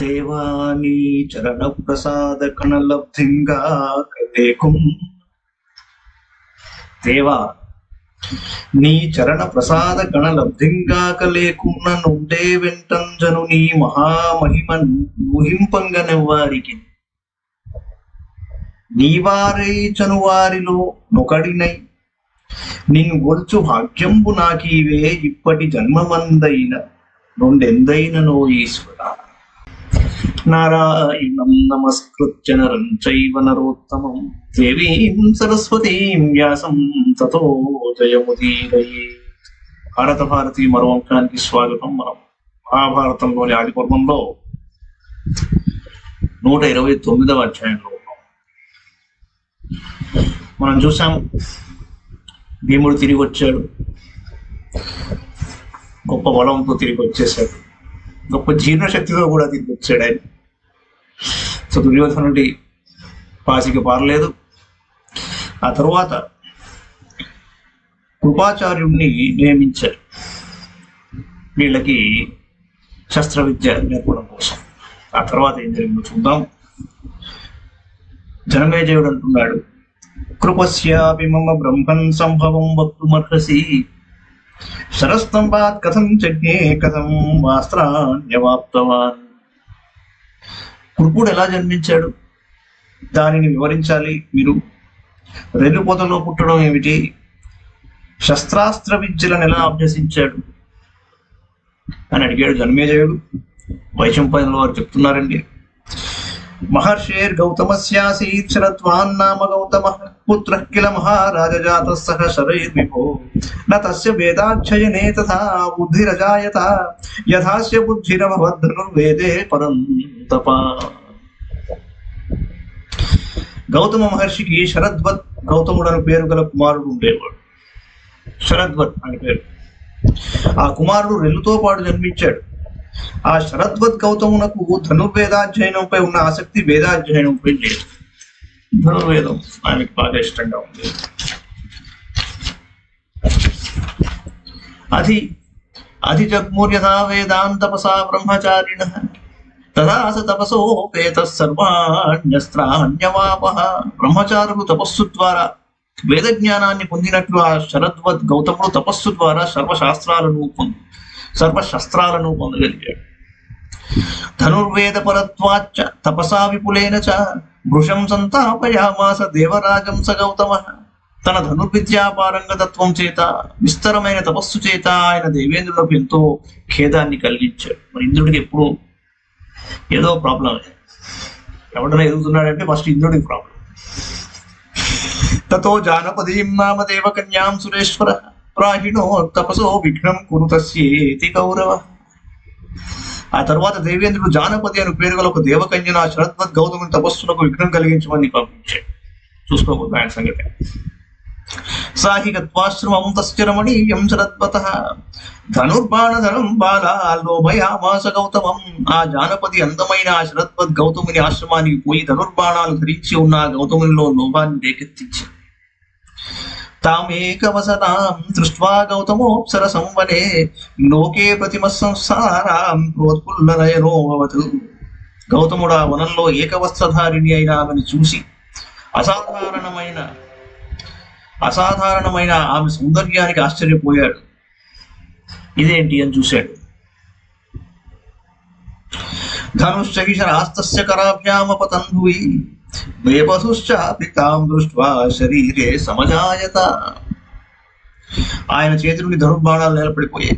దేవాని చరణ ప్రసాద కణలబ్ధింగా కలేకుం. దేవా, నీ చరణ ప్రసాద కణలబ్ధింగా కలేకున్న నుండే వెంటంజను నీ మహామహిమను ఊహింపంగనెవ్వారికి. నీవారై చనువారిలో నొకడినై నిన్ను గొల్చు భాగ్యంబు నాకీవే ఇప్పటి జన్మమందైన నుండెందైననో ఈశ్వర. నారాయణం నమస్కృత్య నరం చైవ నరోత్తమం దేవీం సరస్వతీం వ్యాసం తతో జయముదీరయే. భారత భారతి మరో అంకానికి స్వాగతం. మనం మహాభారతంలోని ఆది పర్వంలో 129వ అధ్యాయంలో ఉన్నాం. మనం చూసాం, భీముడు తిరిగి వచ్చాడు, గొప్ప బలంతో తిరిగి వచ్చేసాడు, గొప్ప జీర్ణశక్తితో కూడా తిరిగి వచ్చాడు ఆయన. సో దుర్యోధనుడి పాసికి పారలేదు. ఆ తరువాత కృపాచార్యుడిని నియమించారు వీళ్ళకి శస్త్ర విద్య నేర్పడం కోసం. ఆ తర్వాత ఏం జరిగిందో చూద్దాం. జనమేజయుడు అంటున్నాడు, కృపస్యాపి మమ బ్రహ్మన్ సంభవం వక్తుమర్హసి శరస్తంభాత్ కథం చజ్ఞే కథం వాస్త్రాన్యవాప్తవాన్. కృపుడు ఎలా జన్మించాడు, దానిని వివరించాలి మీరు. రెల్లుపోతలో పుట్టడం ఏమిటి, శస్త్రాస్త్ర విద్యలను ఎలా అభ్యసించాడు అని అడిగాడు జనమేజయుడు. వైశంపాయనుల వారు చెప్తున్నారండి, మహర్షేర్ గౌతమస్యాసీత్ శరద్వాన్ నామ గౌతమః పుత్రః కిల మహారాజజాతః సహ శరైర్విభో న తస్య వేదాధ్యయనే తథా బుద్ధిరజాయత యథాస్య బుద్ధిరభవద్ ధనుర్వేదే పరంతప. గౌతమ మహర్షికి శరద్వత్ గౌతముడు అని పేరు గల కుమారుడు ఉండేవాడు. శరద్వత్ అని పేరు. ఆ కుమారుడు రెల్లుతో పాటు జన్మించాడు. ఆ శరద్వత్ గౌతమునకు ధనుర్వేదాధ్యయనంపై ఉన్న ఆసక్తి వేదాధ్యయనంపై లేదు. ధనుర్వేదం ఆయనకి బాగా ఇష్టంగా ఉంది. అధి జగ్ముర్యథా వేదాన్ తపసా బ్రహ్మచారిణః తదా స తపసోపేతః సర్వాణ్యస్త్రాణ్యవాపః. బ్రహ్మచారులు తపస్సు ద్వారా వేద జ్ఞానాన్ని పొందినట్లు ఆ శరద్వత్ గౌతముడు తపస్సు ద్వారా సర్వశస్త్రాలను పొందగలిగాడు. ధనుర్వేద పరత్వాచ్చ తపసా విపులేన చ భృశం సంతాపయామాస దేవరాజం స గౌతమః. తన ధనుర్విద్యా పారంగతత్వం చేత, విస్తరమైన తపస్సు చేత ఆయన దేవేంద్రులకు ఎంతో ఖేదాన్ని కలిగించాడు. మరి ఇంద్రుడికి ఎప్పుడు ఏదో ప్రాబ్లం, ఎవడైనా ఎదుగుతున్నాడంటే ఫస్ట్ ఇంద్రుడికి ప్రాబ్లం. తతో జానపదీం నామ దేవకన్యాం సురేశ్వర ప్రాహిణో తపసో విఘ్నం కురు తస్యేతి కౌరవ. ఆ తర్వాత దేవేంద్రుడు జానపది అని పేరు గల ఒక దేవకన్యను ఆ శరద్వత్ గౌతముని తపస్సులకు విఘ్నం కలిగించమని పంపించాడు. చూసుకోబోతు ఆయన సంగతి. సాహి గత్వాశ్రమం తస్య రమణీయం శరద్వతః ధనుర్బాణధరం బాలా లోభయామాస గౌతమం. ఆ జానపది అందమైన ఆ శరద్వత్ గౌతముని ఆశ్రమానికి పోయి ధనుర్బాణాలు ధరించి ఉన్న ఆ గౌతమునిలో లోభాన్ని రేకెత్తించింది. తామేకవసనాం దృష్ట్వా గౌతమోప్సర సంవనే లోకే ప్రతిమ సంసారాం ప్రోత్ఫుల్లనయనోభవతు. గౌతముడు ఆ వనంలో ఏకవస్త్రధారిణి అయిన ఆమెను చూసి అసాధారణమైన ఆమె సౌందర్యానికి ఆశ్చర్యపోయాడు. ఇదేంటి అని చూశాడు. ధనుశ్చకిశరాస్తస్య కరాభ్యామపతన్ భువి వేపథుశ్చాపి తాం దృష్ట్వా శరీరే సమజాయత. ఆయన చేతి నుండి ధనుర్బాణాలు నిలబడిపోయాయి.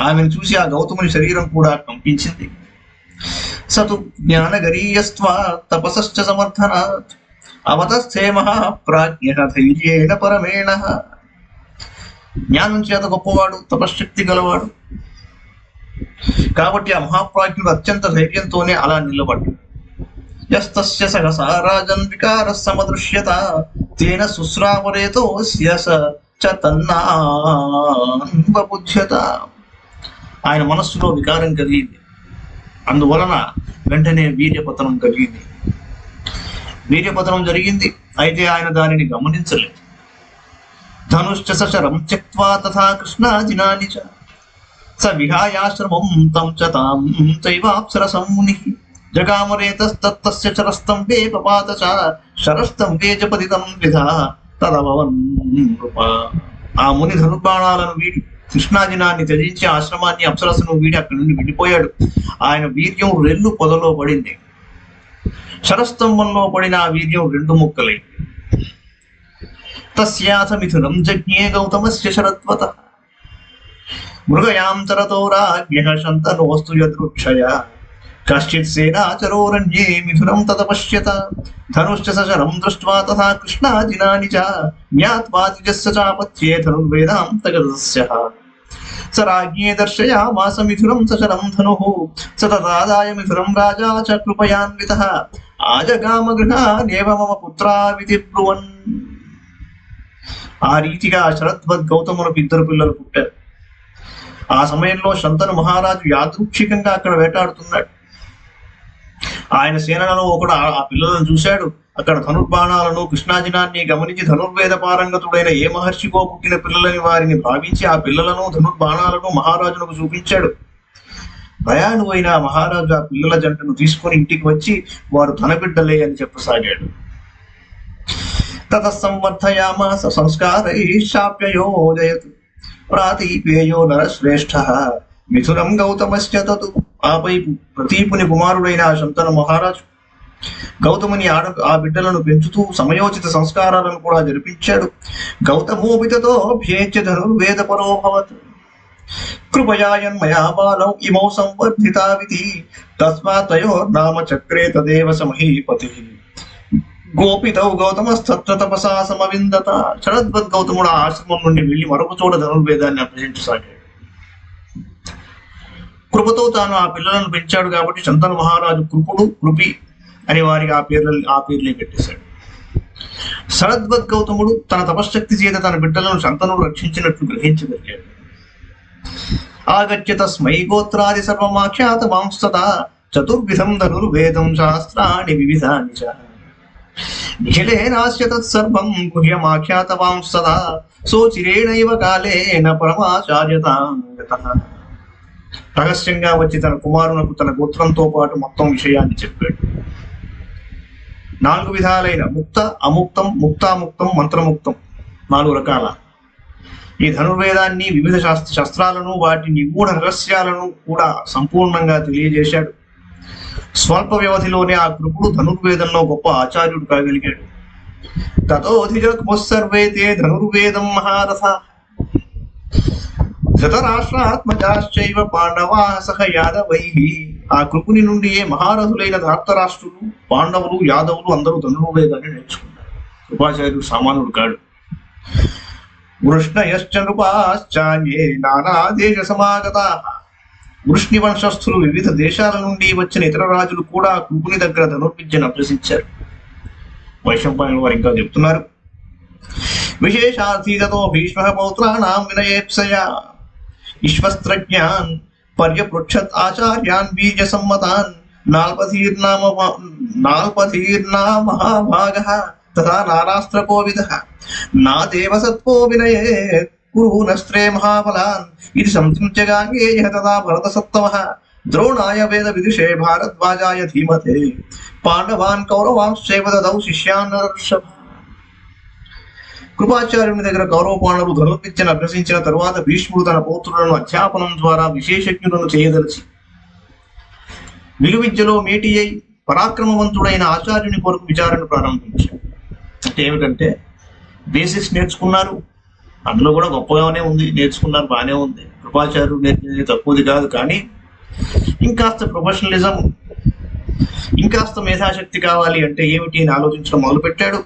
ఆమెను చూసి ఆ గౌతముని శరీరం కూడా కంపించింది. సతు జ్ఞానగరీయస్త్వా తపసశ్చ సమర్థనాత్ అవతస్థే మహాప్రాజ్ఞః ధైర్యేణ పరమేణ. జ్ఞానం చేత గొప్పవాడు, తపశ్శక్తి గలవాడు కాబట్టి ఆ మహాప్రాజ్ఞుడు అత్యంత ధైర్యంతోనే అలా నిలబడ్డాడు. యస్తస్య సహసా రాజన్ వికారః సమదృశ్యత తేన శుశ్రావరేతోస్య చ తన్నాన్వబుధ్యత. ఆయన మనస్సులో వికారం కలిగింది, అందువలన వెంటనే వీర్యపతనం కలిగింది. వీర్యపతనం జరిగింది, అయితే ఆయన దానిని గమనించలేదు. ధనుశ్చ సశరం త్యక్త్వా తథా కృష్ణాజినాని చ స విహాయాశ్రమం తం చ తాం చైవాప్సరసం మునిః జగామరేతస్తత్తస్య చరస్తంభే పపాత చ శరస్తంభే చ పతితం విధా తదభవన్ నృప. ఆ ముని ధనుర్బాణాలను వీడి కృష్ణాజినాన్ని త్యజించి ఆశ్రమాన్ని అప్సరస్సును వీడి అక్కడి నుండి వెళ్ళిపోయాడు. ఆయన వీర్యం రెల్లు పొదలో పడింది. శరస్తంభంలో పడిన ఆ వీర్యం రెండు ముక్కలై. తస్యాథ మిథునం జజ్ఞే గౌతమస్య శరద్వత మృగయాంతరతో రాజ్ఞః శంతనోస్తు యదృక్షయ కశ్చిత్ సేనాచరోరణ్యే మిథునం తతపశ్యత ధనుశ్చ సశరం దృష్ట్వా తథా కృష్ణాజినాని చ జ్ఞాత్వా త్రిజస్య చాపత్యే ధనుర్వేదాంతగతస్య స రాజ్ఞే దర్శయామాస మిథునం సశరం ధనుః స తదాదాయ మిథునం రాజా చ కృపయాన్వితః ఆజగామ గృహానేవ మమ పుత్రావితి బ్రువన్. ఆ రీతిగా శరద్వద్ గౌతమునకు ఇద్దరు పిల్లలు పుట్టారు. ఆ సమయంలో శంతను మహారాజు యాదృచ్ఛికంగా అక్కడ వేటాడుతున్నాడు. ఆయన సేనలలో ఒకడు ఆ పిల్లలను చూశాడు. అక్కడ ధనుర్బాణాలను కృష్ణాజినాన్ని గమనించి ధనుర్వేద పారంగతుడైన ఏ మహర్షికో పుట్టిన పిల్లలని వారిని భావించి ఆ పిల్లలను ధనుర్బాణాలను మహారాజునకు చూపించాడు. భయాను అయిన మహారాజు ఆ పిల్లల జంటను తీసుకుని ఇంటికి వచ్చి వారు తన బిడ్డలే అని చెప్పసాగాడు. తత సంవర్ధయామాస సంస్కారైశ్చాప్యయోజయతు ప్రాతీపేయో నరశ్రేష్ఠ మిథునం గౌతమస్య తతు. ఆపై ప్రతీపుని కుమారుడైన శంతను మహారాజు గౌతముని ఆ బిడ్డలను పెంచుతూ సమయోచిత సంస్కారాలను కూడా జరిపించాడు. గౌతమోపితతో భేత్య ధనుర్వేద పరోభవత్ కృపయాయన్మయా బాలౌ ఇమౌ సంవర్ధితావితి తస్మాత్ తయోర్నామ చక్రే తదేవ సమహీపతి గోపితౌ గౌతమస్తత్ర తపసా సమవిందత. శరద్వద్ గౌతముడు ఆ ఆశ్రమం నుండి వెళ్లి మరొక చోట ధనుర్వేదాన్ని అభ్యసించసాగాడు. కృపతో తాను ఆ పిల్లలను పెంచాడు కాబట్టి శంతను మహారాజు కృపుడు కృపి అని వారికి ఆ పేర్లే పెట్టేశాడు. శరద్వద్ గౌతముడు తన తపశ్శక్తి చేత తన బిడ్డలను శంతనుడు రక్షించినట్లు గ్రహించగలిగాడు. ఆగత్య తస్మై గోత్రాది సర్వమాఖ్యాత మాంస్తదా చతుర్విధం ధనుర్వేదం శాస్త్రాణి వివిధాని చ నిఖిలేనాస్య తత్సర్వం గుహ్యమాఖ్యాతవాం సదా సోచిరేణైవ కాలేన పరమాచార్యతాం గతః. రహస్యంగా వచ్చి తన కుమారునకు తన గోత్రంతో పాటు మొత్తం విషయాన్ని చెప్పాడు. 4 విధాలైన ముక్త, అముక్తం, ముక్తాముక్తం, మంత్రముక్తం 4 రకాల ఈ ధనుర్వేదాన్ని వివిధ శస్త్రాలను వాటి నిగూఢ రహస్యాలను కూడా సంపూర్ణంగా తెలియజేశాడు. స్వల్ప వ్యవధిలోనే ఆ కృపుడు ధనుర్వేదంలో గొప్ప ఆచార్యుడు కాగలిగాడు. తతోధిజగ్ముస్సర్వైతే ధనుర్వేదం మహారథ ధృతరాష్ట్రాత్మజాశ్చైవ పాండవా సహ యాదవైః. ఆ కృపుని నుండి మహారథులైన ధార్తరాష్ట్రులు, పాండవులు, యాదవులు అందరూ ధనుర్వేదాన్ని నేర్చుకున్నారు. కృపాచార్యుడు సామాన్యుడు కాడు. వృష్ణయశ్చ నృపాశ్చాన్యే నానా దేశ సమాగతాః. వృష్ణి వంశస్థులు వివిధ దేశాల నుండి వచ్చిన ఇతర రాజులు కూడా కృపుని దగ్గర ధనుర్విద్యను అభ్యసించారు. వైశంపాయనులు వారు ఇంకా చెప్తున్నారు. విశేషార్థీతో భీష్మ పౌత్రాణాం వినయేప్సయా విశ్వస్త్రజ్ఞాన్ పర్యపృచ్ఛత్ ఆచార్యాన్ బీజ సమ్మతాన్ నాల్పధీర్నా మహాభాగః తథా నానాస్త్ర కోవిదః నాదేవ సత్వో వినయే కురునస్త్రే మహాబలాన్ ఇది సంతృత్యగాంగేయ తదా భరత సత్తమః ద్రోణాయ వేద విదుషే భారద్వాజాయ ధీమతే పాండవాన్ కౌరవాంశ్చైవ దదౌ శిష్యాన్ నరర్షభ. కృపాచార్యుని దగ్గర కౌరవ పాండవులు ధనుర్విద్యను అభ్యసించిన తరువాత భీష్ముడు తన పౌత్రులను అధ్యాపనం ద్వారా విశేషజ్ఞులను చేయదలిచి విలువిద్యలో మేటి అయి పరాక్రమవంతుడైన ఆచార్యుని కొరకు విచారణ ప్రారంభించారు. అంటే ఏమిటంటే బేసిక్స్ నేర్చుకున్నారు, అందులో కూడా గొప్పగానే ఉంది, నేర్చుకున్నారు, బాగానే ఉంది. కృపాచార్యుడు నేర్చుకునేది తక్కువది కాదు, కానీ ఇంకాస్త ప్రొఫెషనలిజం, ఇంకాస్త మేధాశక్తి కావాలి అంటే ఏమిటి అని ఆలోచించడం మొదలుపెట్టాడు.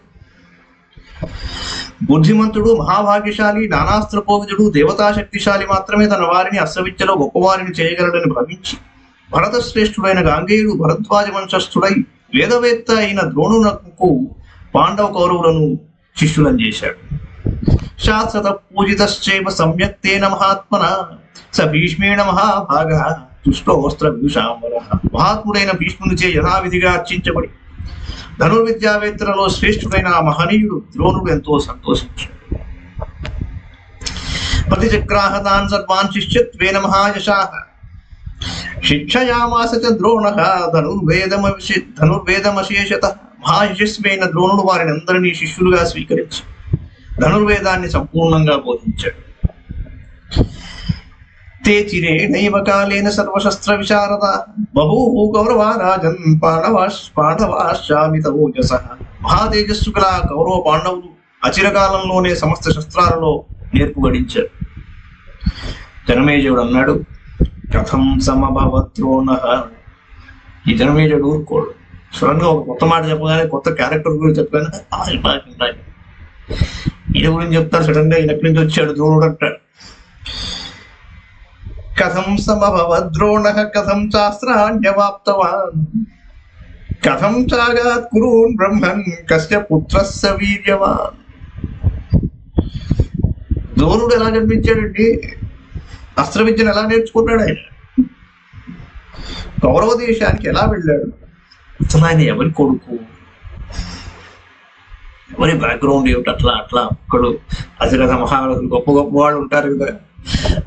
బుద్ధిమంతుడు, మహాభాగ్యశాలి, నానాస్త్ర కోవిదుడు, దేవతాశక్తిశాలి మాత్రమే తన వారిని అస్త్రవిద్యలో గొప్పవారిని చేయగలడని భావించి భరత శ్రేష్ఠుడైన గాంగేయుడు భరద్వాజ వంశస్థుడై వేదవేత్త అయిన ద్రోణునకు పాండవ కౌరవులను శిష్యులను చేశాడు. శాస్త్రత పూజితశ్చైవ సమ్యక్తేన మహాత్మన స భీష్మేణ మహాభాగః తుష్టోస్త్ర విదుషాంబరః. మహాత్ముడైన భీష్మునిచే యథావిధిగా అర్చించబడి ధనుర్విద్యావేత్తలలో శ్రేష్ఠుడైన ఆ మహనీయుడు ద్రోణుడు ఎంతో సంతోషించాడు. ప్రతిచక్రాహతాన్ సర్వాన్ శిష్యత్వేన మహాయశాః శిక్షయామాస చ ద్రోణః ధనుర్వేదమశేషతః. మహాయశస్వైన ద్రోణుడు వారిని అందరినీ శిష్యులుగా స్వీకరించి ధనుర్వేదాన్ని సంపూర్ణంగా బోధించాడు. తే చిరేణైవ కాలేన సర్వశస్త్ర విశారద బహూః కౌరవా రాజన్ పాండవాశ్చామిత ఓజసః. మహాతేజస్సు గల కౌరవ పాండవులు అచిరకాలంలోనే సమస్త శస్త్రాలలో నేర్పు గడించారు. జనమేజయుడు అన్నాడు, కథం సమభవద్రోణః. ఈ జనమేజయుడు ఊరుకోడు. సడన్ గా ఒక కొత్త మాట చెప్పగానే, కొత్త క్యారెక్టర్ గురించి చెప్పగానే ఈయన గురించి చెప్తారు. సడన్ గా ఈయనకి నుంచి వచ్చాడు ద్రోణుడు అంటాడు. కథం సమభవద్రోణః కథం శాస్త్రాణ్యవాప్తవాన్ కథం చాగాత్ కురూన్ బ్రహ్మన్ కస్య పుత్రస్య వీర్యవాన్. ద్రోణుడు ఎలా జన్మించాడండి? అస్త్ర విద్యను ఎలా నేర్చుకున్నాడు? ఆయన కౌరవ దేశానికి ఎలా వెళ్ళాడు? అసలు ఆయన ఎవరి కొడుకు, ఎవరి బ్యాక్గ్రౌండ్ ఏమిటి? అట్లా అట్లా ఒక్కడు అసలు మహారాజులు గొప్ప గొప్ప వాళ్ళు ఉంటారు కదా,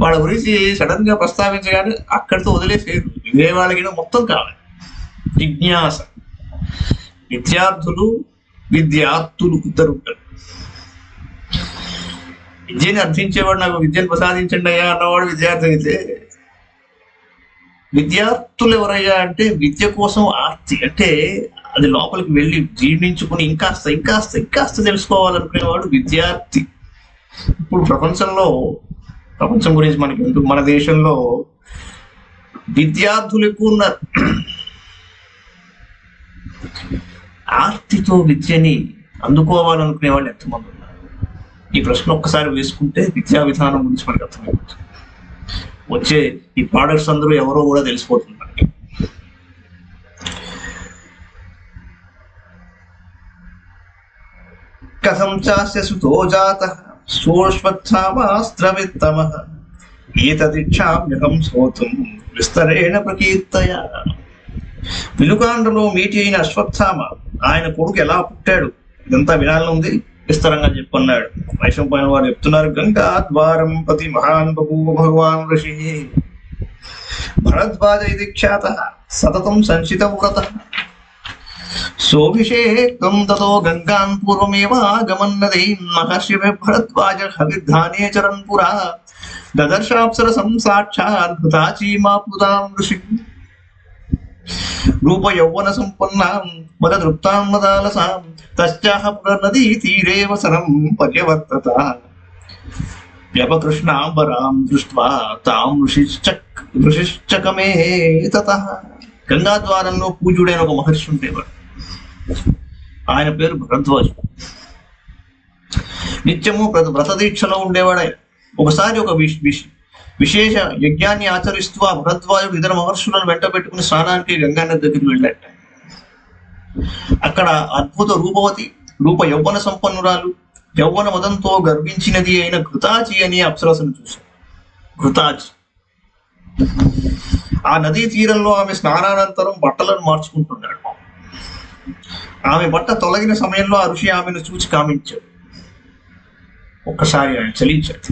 వాళ్ళ గురించి సడన్ గా ప్రస్తావించగానే అక్కడితో వదిలేసేది. ఇదే వాళ్ళకి మొత్తం కావాలి జిజ్ఞాస. విద్యార్థులు ఇద్దరు ఉంటారు. విద్యని అర్థించేవాడు నాకు విద్యను ప్రసాదించండి అయ్యా అన్నవాడు విద్యార్థి అయితే, విద్యార్థులు ఎవరయ్యా అంటే విద్య కోసం ఆర్తి, అంటే అది లోపలికి వెళ్ళి జీర్ణించుకుని ఇంకాస్త ఇంకాస్త ఇంకాస్త తెలుసుకోవాలనుకునేవాడు విద్యార్థి. ఇప్పుడు ప్రపంచం గురించి మనకి ఎందుకు, మన దేశంలో విద్యార్థులు ఎక్కువ ఉన్నారు. ఆర్తితో విద్యని అందుకోవాలనుకునే వాళ్ళు ఎంతమంది ఉన్నారు? ఈ ప్రశ్న ఒక్కసారి వేసుకుంటే విద్యా విధానం గురించి మనకు అర్థమైపోతుంది. వచ్చే ఈ ప్రోడక్ట్స్ అందరూ ఎవరో కూడా తెలిసిపోతుంది మనకి. కథం చాస్య సుతో జాతః సోష్వత్థామాస్త్రవిత్తమః ఏతదిచ్ఛామ్యహం శ్రోతుం విస్తరేణ ప్రకీర్తయ. విలుకాండలో మీటి అయిన అశ్వత్థామ ఆయన కొడుకు ఎలా పుట్టాడు ఇదంతా వినాలని ఉంది, విస్తరంగా చెప్పన్నాడు. వైశంపాయన వారు చెప్తున్నారు, గంగా ద్వారం పతి మహాన్ బభూవ భగవాన్ ఋషి భరద్వాజ ఇది ఖ్యాతః సతతం సంచిత వ్రతః సోభిషేకం తతో గంగాన్ పూర్వమేవాగమన్నదే మహర్షి భరద్వాజ హవిర్ధానే చరన్ పురా దదర్శాప్సరసం సాక్షాత్ ఘృతాచీమాప్లుతాం ఋషి రూప యౌవన సంపన్నాం మదృప్తాం మదాలసాం తస్యాహ పునర్నదీ తీరే వసనం పర్యవర్తత వ్యపకృష్ణాంబరాం దృష్ట్వా తాం ఋషిశ్చకమే తతః. గంగాద్వారంలో పూజ్యుడైన ఒక మహర్షి ఉండేవాడు. ఆయన పేరు భరద్వాజుడు. నిత్యము వ్రతదీక్షలో ఉండేవాడు ఆయన. ఒకసారి ఒక విశేష యజ్ఞాన్ని ఆచరిస్తూ ఆ భరద్వాజుడు ఇతర మహర్షులను వెంట పెట్టుకుని స్నానానికి గంగానది దగ్గరికి వెళ్ళాట. అక్కడ అద్భుత రూప యౌవన సంపన్నురాలు, యౌవన మదంతో గర్వించినది అయిన ఘృతాచి అనే అప్సరసను చూశాడు. ఘృతాచి ఆ నదీ తీరంలో ఆమె స్నానానంతరం బట్టలను మార్చుకుంటున్నాడు. ఆమె బట్ట తొలగిన సమయంలో ఆ ఋషి ఆమెను చూసి కామించాడు. ఒక్కసారి ఆయన చలించాడు.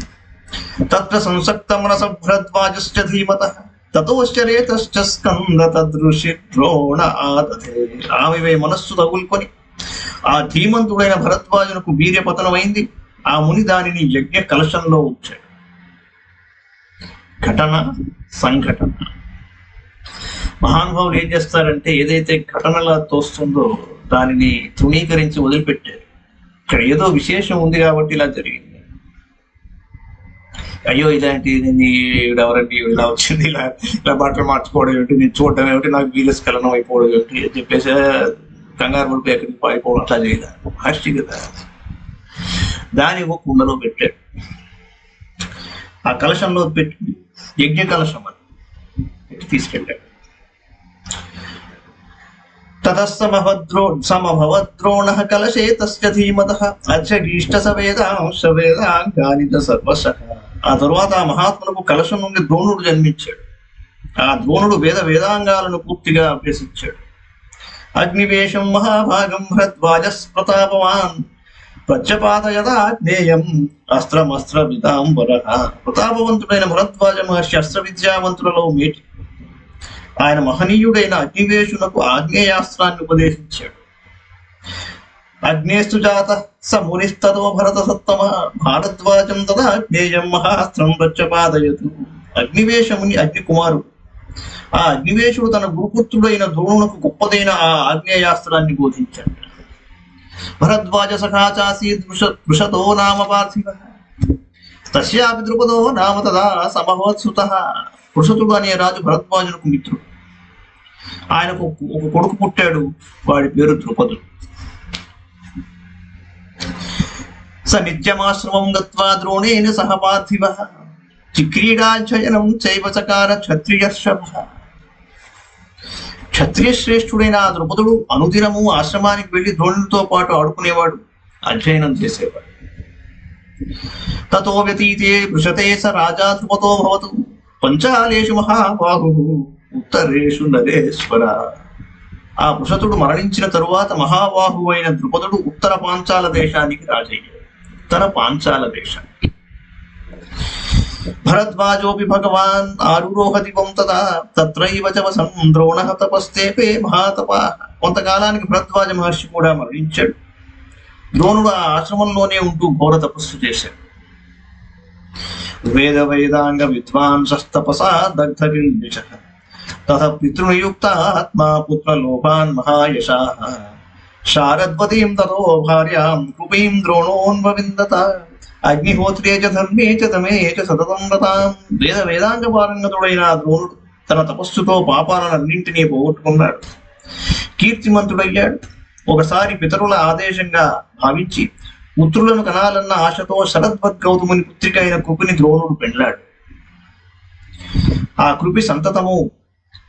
తత్ర సంసక్త మనస భరద్వాజశ్చ ధీమతః తతోశ్చరేతశ్చ స్కంద తదృషి ద్రోణ ఆదధే. ఆమె మనస్సు తగులుకొని ఆ ధీమంతుడైన భరద్వాజునకు వీర్యపతనమైంది. ఆ ముని దానిని యజ్ఞ కలశంలో ఉంచాడు. ఘటన సంఘటన. మహానుభావులు ఏం చేస్తారంటే ఏదైతే ఘటనలా తోస్తుందో దానిని తృణీకరించి వదిలిపెట్టారు. ఇక్కడ ఏదో విశేషం ఉంది కాబట్టి ఇలా జరిగింది. అయ్యో ఇలాంటి ఎవరండి ఇలా వచ్చింది, ఇలా బట్టలు మార్చుకోవడం ఏమిటి, నేను చూడడం ఏమిటి, నాకు వీరస్ఖలనం అయిపోవడం ఏమిటి అని చెప్పేసి కంగారు పడిపోయి ఎక్కడికి పారిపోవడం అట్లా చేయలేదు. మహర్షి కదా, దాని ఒక కుండలో పెట్టాడు. ఆ కలశంలో పెట్టి యజ్ఞ కలశం అని పెట్టి తీసుకెళ్ళాడు. సమభవద్రోణః కలశే తస్య ధీమతః అధ్యగీష్ట వేదాంగాని సర్వశః. ఆ తరువాత ఆ మహాత్ములకు కలశం నుండి ద్రోణుడు జన్మించాడు. ఆ ద్రోణుడు వేదాంగాలను పూర్తిగా అభ్యసించాడు. అగ్నివేశం మహాభాగం భరద్వాజస్ ప్రతాపవాన్ ప్రత్యపాతయదాజ్ఞేయం అస్త్రమస్త్ర విదాంబరః. ప్రతాపవంతుడైన భరద్వాజ మహర్షి అస్త్ర విద్యావంతులలో మేటి. ఆయన మహనీయుడైన అగ్నివేశునకు ఆగ్నేయాస్త్రాన్ని ఉపదేశించాడు. అగ్నేస్తు జాత స మునిస్తతో భరత సత్తమ భారద్వాజం తదా అగ్నేయం మహాస్త్రం ప్రత్యపాదయతు. అగ్నివేశముని అగ్నికుమారుడు. ఆ అగ్నివేశుడు తన గురుపుత్రుడైన ద్రోణునకు గొప్పదైన ఆ ఆగ్నేయాస్త్రాన్ని బోధించాడు. భరద్వాజ సఖాచాసీ దృషతో నామ పార్థివ తస్యాపి ద్రుపదో నామ తదా సమభవత్సుత. వృషతుడు అనే రాజు భరద్వాజునకు మిత్రుడు. ఆయనకు ఒక కొడుకు పుట్టాడు, వాడి పేరు ద్రుపదుడు. స నిత్యమాశ్రమం గత్వా ద్రోణేన సహ పార్థివ చిక్రీడాచయనం చైవ చకార క్షత్రియర్షభ. క్షత్రియ శ్రేష్ఠుడైన ఆ ద్రుపదుడు అనుదినము ఆశ్రమానికి వెళ్లి ద్రోణుడితో పాటు ఆడుకునేవాడు, అధ్యయనం చేసేవాడు. తతో వ్యతీతే వృషతే స రాజా ద్రుపదో భవతు పంచాలేషు మహాబాహు ఉత్తరేషు నరేశ్వర. ఆ వృషతుడు మరణించిన తరువాత మహాబాహు అయిన ద్రుపదుడు ఉత్తర పాంచాల దేశానికి రాజయ్యాడు. ఉత్తర పాంచాల దేశానికి భరద్వాజోపి భగవాన్ ఆరురోహతివం తదా తత్రైవ చ వసన్ ద్రోణః తపస్తేపే మహాతపా. కొంతకాలానికి భరద్వాజ మహర్షి కూడా మరణించాడు. ద్రోణుడు ఆ ఆశ్రమంలోనే ఉంటూ ఘోర తపస్సు చేశాడు. వేద వేదాంగ విద్వాంసస్తపసా దగ్ధ కిల్బిషః తథ పితృనియుక్తాత్మా పుత్రలోకాన్ మహాయశాః శారద్వతీం తతో భార్యాం కృపీం ద్రోణోన్వవిందత అగ్నిహోత్రే చ ధర్మే చ తమే చ సతతం రతాం. వేద వేదాంగ పారంగతుడైన ద్రోణుడు తన తపస్సుతో పాపాలన్నింటినీ పోగొట్టుకున్నాడు, కీర్తిమంతుడయ్యాడు. ఒకసారి పితరుల ఆదేశంగా భావించి పుత్రులను కనాలన్న ఆశతో శరద్వత్ గౌతముని పుత్రిక అయిన కృపిని ద్రోణుడు పెండ్లాడు. ఆ కృపి సంతతము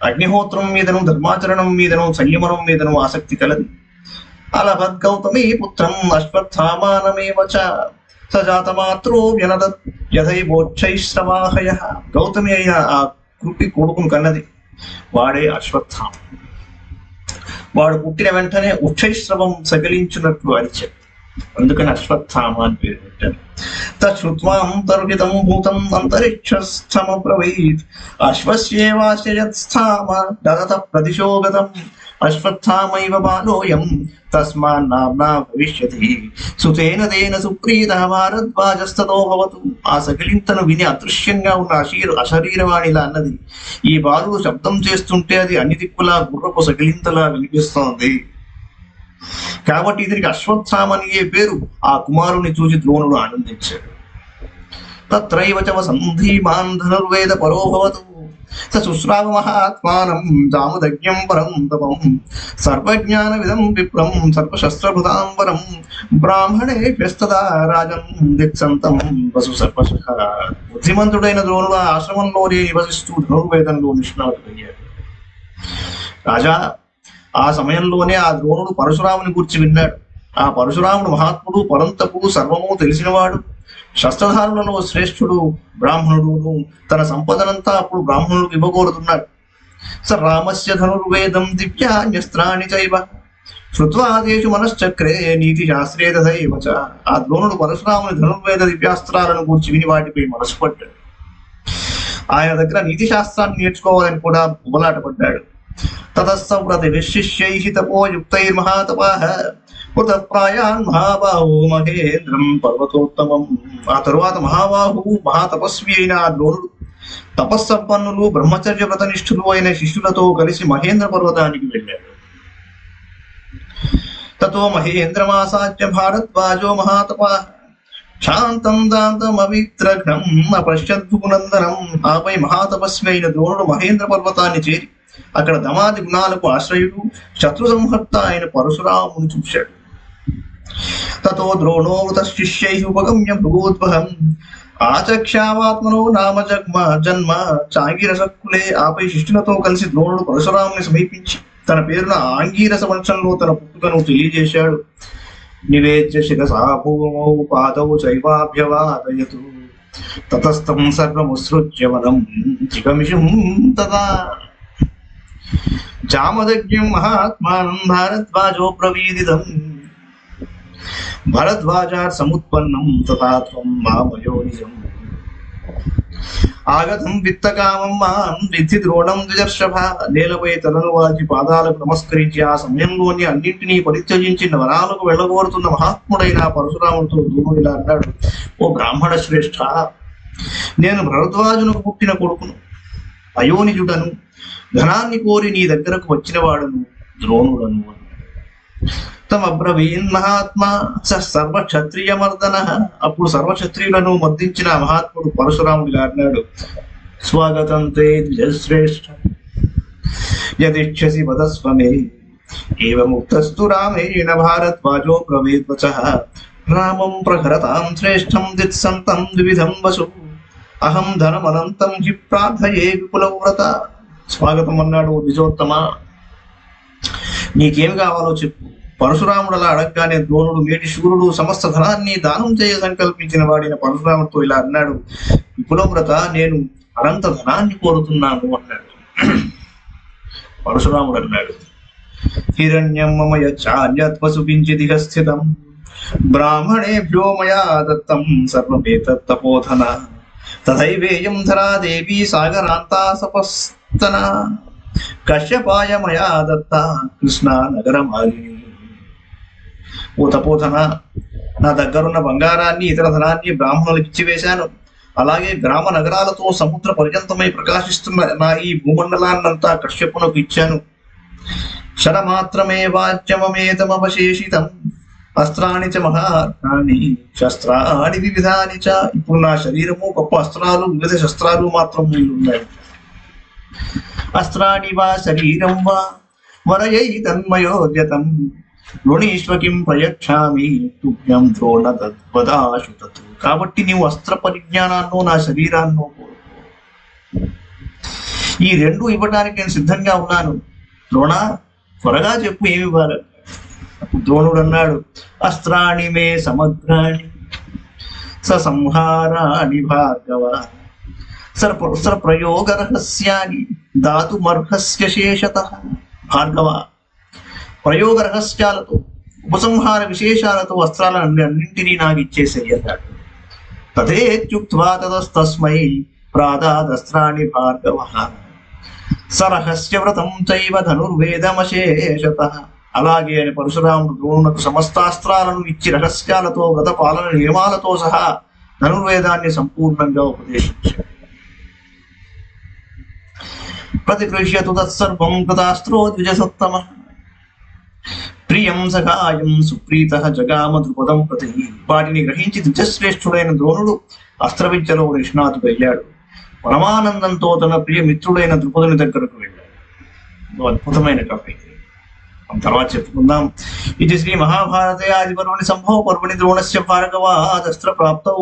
అగ్నిహోత్రం మీదను ధర్మాచరణం మీదను సంయమనం మీదను ఆసక్తి కలది. అలభద్గౌతమీ పుత్రం అశ్వత్థామానమేవ చ సజాతమాత్రో వ్యనదత్ యథైవోచ్చైశ్రవాహయ. గౌతమి అయిన ఆ కృపి కొడుకును కన్నది, వాడే అశ్వత్థామ. వాడు పుట్టిన వెంటనే ఉచ్చైశ్రవం సగిలించున్నట్లు అరిచాడు, అందుకని అశ్వత్థామ అని పేరు పెట్టారు. తశ్రుత్వాంతర్హితం భూతం అంతరిక్షస్థమబ్రవీత్ అశ్వస్యేవాశ్రయత్స్థామ దదత ప్రదిశోగతం అశ్వత్థామైవ బాలోయం తస్మాన్నామ్నా భవిష్యతి సుతేన తేన సుప్రీతః భారద్వాజస్తతో భవతు. ఆ సకిలింతను విని అదృశ్యంగా ఉన్న అశరీరవాణిలా అన్నది, ఈ బాలుడు శబ్దం చేస్తుంటే అది అన్ని దిక్కులా గుర్రపు సకిలింతలా వినిపిస్తోంది, కాబట్టి ఇతనికి అశ్వత్థామని ఏ పేరు. ఆ కుమారుని చూసి ద్రోణుడు ఆనందించాడు. తత్రైవ చ వసంధీమాన్ ధనుర్వేద పరో భవతు శుశ్రావ మహాత్మానం జాముదజ్ఞం పరం తపం సర్వజ్ఞాన విధం విప్రం సర్వశస్త్రభృతాంబరం బ్రాహ్మణేభ్యస్తదా రాజం దిక్సంతం వసు సర్వశః. బుద్ధిమంతుడైన ద్రోణుడు ఆ ఆశ్రమంలోనే నివసిస్తూ ధనుర్వేదంలో నిష్ణాతుడయ్యాడు. రాజా, ఆ సమయంలోనే ఆ ద్రోణుడు పరశురాముని గురించి విన్నాడు. ఆ పరశురాముడు మహాత్ముడు, పరంతపుడు, సర్వము తెలిసినవాడు, శస్త్రధారులలో శ్రేష్ఠుడు, బ్రాహ్మణుడును. తన సంపదనంతా అప్పుడు బ్రాహ్మణులకు ఇవ్వకూరుతున్నాడు. స రామస్య ధనుర్వేదం దివ్యాన్యస్త్రాణి చైవ శ్రుత్వాదేశు మనశ్చక్రే నీతి శాస్త్రే తథైవ చ. ఆ ద్రోణుడు పరశురాముని ధనుర్వేద దివ్యాస్త్రాలను కూర్చి విని వాటిపై మనసు పడ్డాడు. ఆయన దగ్గర నీతి శాస్త్రాన్ని నేర్చుకోవాలని కూడా ఉబలాటపడ్డాడు. తతస్సవ్రత విశిష్యైః తపోయుక్తైర్మహాతపాః కృతప్రాయాన్ మహాబాహు మహేంద్రం పర్వతోత్తమం. ఆ తరువాత మహాబాహు మహాతపస్వి అయిన ఆ ద్రోణుడు తపస్సంపన్నులు బ్రహ్మచర్య వ్రతనిష్ఠులు అయిన శిష్యులతో కలిసి మహేంద్ర పర్వతానికి వెళ్ళాడు. తతో మహేంద్రమాసాద్య భారద్వాజో మహాతపాః శాంతం దాంతమవిత్రఘ్నం అపశ్యద్భునందనం. ఆపై మహాతపస్వి అయిన ద్రోణుడు మహేంద్ర పర్వతాన్ని చేరి అక్కడ దమాది గుణాలకు ఆశ్రయుడు, శత్రు సంహర్త అయిన పరశురాముని చూశాడు. తతో ద్రోణోవృత శిష్యైః ఉపగమ్య భృగోద్వహం ఆచక్షావాత్మనో నామ జన్మ చాంగిరసకులే. ఆపై శిష్యులతో కలిసి ద్రోణుడు పరశురాముని సమీపించి తన పేరున ఆంగీరస వంశంలో తన పుట్టుకను తెలియజేశాడు. నివేద్య శిరసా భూమౌ పాదౌ చైవాభ్యవాదయతు తతస్థం సర్వముసృజ్య వనం జిగమిషుం తదా. జామదగ్న్యం మహాత్మానం భారద్వాజో ప్రవీదితం భరద్వాజాత్ సముత్పన్నం తథా త్వం మామయో నిజం. ఆగతం విత్తకామం మాం విద్ధి ద్రోణం ద్విజర్షభ. నేలపై తలను వాల్చి పాదాలకు నమస్కరించి ఆ సమయంలోని అన్నింటినీ పరిత్యజించి వనాలకు వెళ్ళగోరుతున్న మహాత్ముడైన పరశురాముడితో ద్రోణుడు ఇలా అన్నాడు: ఓ బ్రాహ్మణ శ్రేష్ఠ, నేను భరద్వాజునకు పుట్టిన కొడుకును, అయోనిజుడను, ధనాన్ని కోరి నీ దగ్గరకు వచ్చిన వాడును, ద్రోణుడను. తమబ్రవీన్ మహాత్మా సర్వక్షత్రియమర్దన. అప్పుడు సర్వక్షత్రియులను మర్దించిన మహాత్ముడు పరశురాముడు అన్నాడు: స్వాగతం తే ద్విజశ్రేష్ఠ, యదిచ్ఛసి వదస్వ మే. ఏవముక్తస్తు రామేణ భారద్వాజో బ్రవీద్వచః. రామం ప్రహరతాం శ్రేష్టం దిత్సంతం ద్విధం వసు. అహం ధనమనంతం హి ప్రార్థయే విపులవ్రత. స్వాగతం అన్నాడు: ద్విజోత్తమ, నీకేం కావాలో చెప్పు. పరశురాముడు అలా అడగగానే ద్రోణుడు, మేటి శూరుడు, సమస్త ధనాన్ని దానం చేయ సంకల్పించిన వాడిన పరశురాముడితో ఇలా అన్నాడు: విపులవ్రత, నేను అనంత ధనాన్ని కోరుతున్నాను అన్నాడు. పరశురాముడు అన్నాడు: హిరణ్యం మమ యచ్చాన్యత్వసు కించిదిహ స్థితం. బ్రాహ్మణేభ్యో మయా దత్తం సర్వమేతత్తపోధన. తథైవేయం ధరా దేవీ సాగరాంతా సపస్తన. కశ్యపాయ మయా దత్త కృష్ణా నగరమాలిని. ఓ తపోధన, నా దగ్గరున్న బంగారాన్ని, ఇతర ధనాన్ని బ్రాహ్మణులకు ఇచ్చివేశాను. అలాగే గ్రామ నగరాలతో సముద్ర పర్యంతమై ప్రకాశిస్తున్న నా ఈ భూమండలాన్నంతా కశ్యపునకు ఇచ్చాను. క్షరమాత్రమే వాచ్యమేతమవశేషితం. అస్త్రాణి చ మహార్ఘాని శస్త్రాణి వివిధాని చ. ఇప్పుడు నా శరీరము గొప్ప అస్త్రాలు, వివిధ శస్త్రాలు మాత్రం ఉన్నాయి. అస్త్రాణి వా శరీరం వా వరయై తన్మయోద్యతం. రుణీష్వకిం ప్రయచ్ఛామి తుభ్యం ద్రోణ తద్వదాశు తత్. కాబట్టి నీవు అస్త్ర పరిజ్ఞానాన్నో నా శరీరాన్నో కోరుకో. ఈ రెండు ఇవ్వడానికి నేను సిద్ధంగా ఉన్నాను. ద్రోణ, త్వరగా చెప్పు, ఏమి ఇవ్వాలి? ద్రోణుడు అన్నాడు: అస్త్రాణి మే సమగ్రాణి సంహారాణి భార్గవ. ప్రయోగ రహస్యాన్ని దాతుమర్హస్య శేషతః. భార్గవ, ప్రయోగ రహస్యాలతో, ఉపసంహార విశేషాలతో అస్త్రాలను అన్నింటినీ నాకు ఇచ్చేసేయి అన్నాడు. తథేత్యుక్త్వా తతస్తస్మై ప్రాదాదస్త్రాణి భార్గవ. సరహస్య వ్రతం చైవ ధనుర్వేదమశేషతః. అలాగే అని పరశురాముడు ద్రోణునకు సమస్తాస్త్రాలను ఇచ్చి రహస్యాలతో, వ్రత పాలన నియమాలతో సహా ధనుర్వేదాన్ని సంపూర్ణంగా ఉపదేశించాడు. ప్రతిగృహ్యతు తత్సర్వం కృతాస్త్రో ద్విజసత్తమః. ప్రియం సఖాయం సుప్రీతః జగామ ద్రుపదం ప్రతి. వాటిని గ్రహించి ద్విజశ్రేష్ఠుడైన ద్రోణుడు అస్త్ర విద్యలో నిష్ణాతుడయ్యాడు. పరమానందంతో తన ప్రియ మిత్రుడైన ద్రుపదుని దగ్గరకు వెళ్ళాడు. అద్భుతమైన కవి, తర్వాత చెప్పుకుందాం. ఇది శ్రీ మహాభారతే ఆదిపర్వణి సంభవ పర్వణి ద్రోణస్య భార్గవాదస్త్ర ప్రాప్తౌ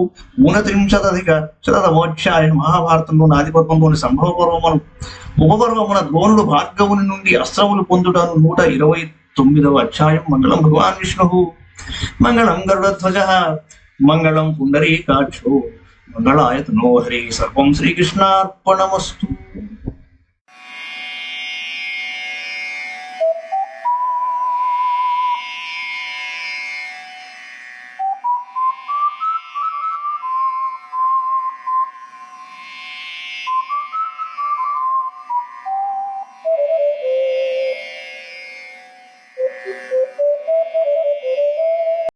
ఊనత్రింశదధిక శతమోధ్యాయ. మహాభారతంలోని ఆదిపర్వంలోని సంభవ పర్వమును ఉపపర్వమున ద్రోణుడు భార్గవుని నుండి అస్త్రములు పొందుటను 129వ అధ్యాయం. మంగళం భగవాన్ విష్ణు, మంగళం గరుడధ్వజ, మంగళం పుండరీకాక్షో, మంగళాయ తనో హరి. సర్వం శ్రీకృష్ణార్పణమస్తు.